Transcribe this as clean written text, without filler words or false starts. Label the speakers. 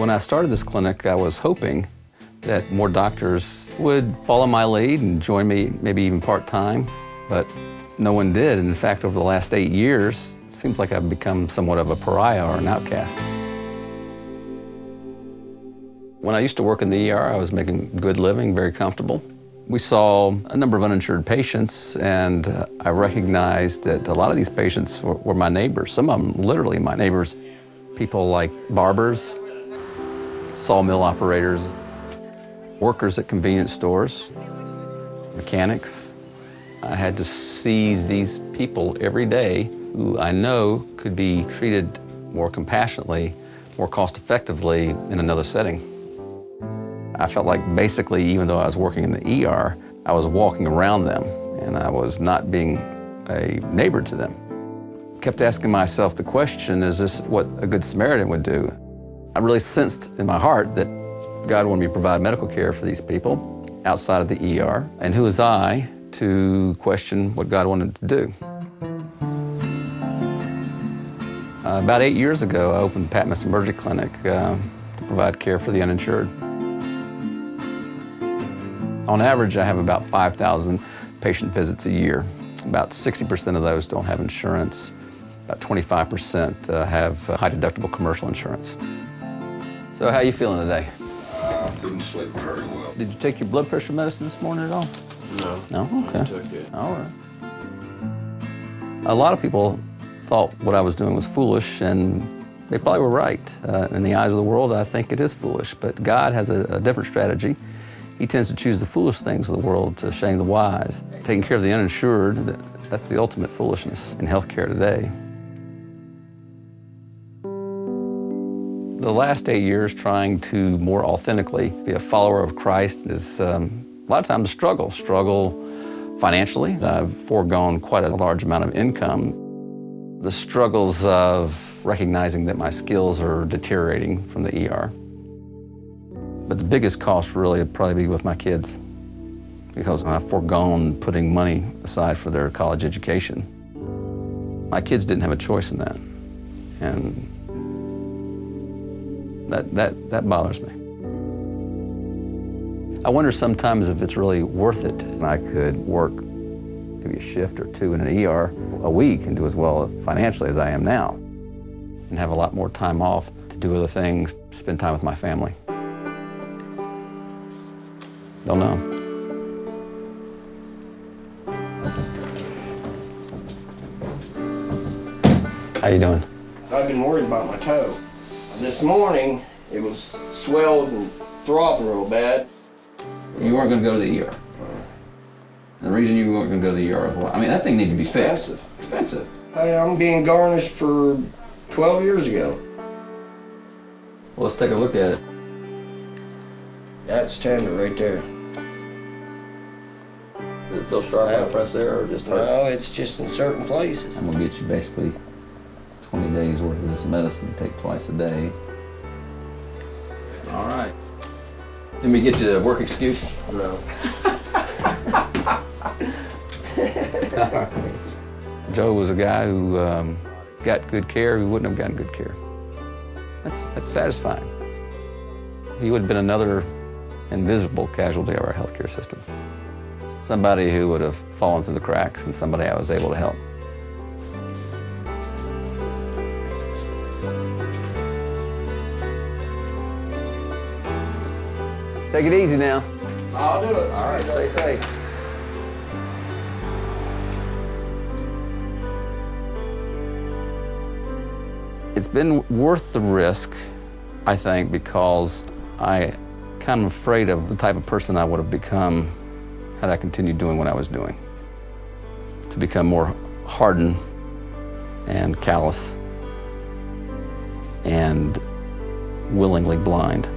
Speaker 1: When I started this clinic, I was hoping that more doctors would follow my lead and join me, maybe even part-time, but no one did. And in fact, over the last 8 years, it seems like I've become somewhat of a pariah or an outcast. When I used to work in the ER, I was making good living, very comfortable. We saw a number of uninsured patients, and I recognized that a lot of these patients were my neighbors, some of them literally my neighbors. People like barbers, sawmill operators, workers at convenience stores, mechanics. I had to see these people every day who I know could be treated more compassionately, more cost-effectively in another setting. I felt like basically, even though I was working in the ER, I was walking around them, and I was not being a neighbor to them. Kept asking myself the question, is this what a good Samaritan would do? I really sensed in my heart that God wanted me to provide medical care for these people outside of the ER, and who was I to question what God wanted to do? About 8 years ago, I opened Patmos Emergency Clinic to provide care for the uninsured. On average, I have about 5,000 patient visits a year. About 60% of those don't have insurance. About 25% have high deductible commercial insurance. So how are you feeling today?
Speaker 2: I couldn't sleep very well.
Speaker 1: Did you take your blood pressure medicine this morning at all?
Speaker 2: No.
Speaker 1: No? Okay.
Speaker 2: I took it.
Speaker 1: All right. A lot of people thought what I was doing was foolish, and they probably were right. In the eyes of the world, I think it is foolish, but God has a different strategy. He tends to choose the foolish things of the world to shame the wise. Taking care of the uninsured, that's the ultimate foolishness in healthcare today. The last 8 years trying to more authentically be a follower of Christ is a lot of times a struggle. Struggle financially. I've foregone quite a large amount of income. The struggles of recognizing that my skills are deteriorating from the ER. But the biggest cost really would probably be with my kids, because I've foregone putting money aside for their college education. My kids didn't have a choice in that, and that bothers me. I wonder sometimes if it's really worth it. I could work maybe a shift or two in an ER a week and do as well financially as I am now, and have a lot more time off to do other things, spend time with my family. Don't know. How you doing?
Speaker 3: I've been worried about my toe. This morning, it was swelled and throbbing real bad.
Speaker 1: You weren't going to go to the ER. And the reason you weren't going to go to the ER was what? I mean, that thing needed to be fixed. Expensive.
Speaker 3: I'm being garnished for 12 years ago.
Speaker 1: Well, let's take a look at it.
Speaker 3: That's tender right there.
Speaker 1: Does it feel sharp when I press there, or just hurt?
Speaker 3: No, it's just in certain places.
Speaker 1: I'm going to get you basically 20 days worth of this medicine to take twice a day. All right. Let me get you a work excuse.
Speaker 3: No.
Speaker 1: Joe was a guy who got good care who wouldn't have gotten good care. That's satisfying. He would have been another invisible casualty of our healthcare system. Somebody who would have fallen through the cracks, and somebody I was able to help. Take it easy now.
Speaker 3: I'll do it.
Speaker 1: All right, stay safe. It's been worth the risk, I think, because I kind of afraid of the type of person I would have become had I continued doing what I was doing. To become more hardened and callous and willingly blind.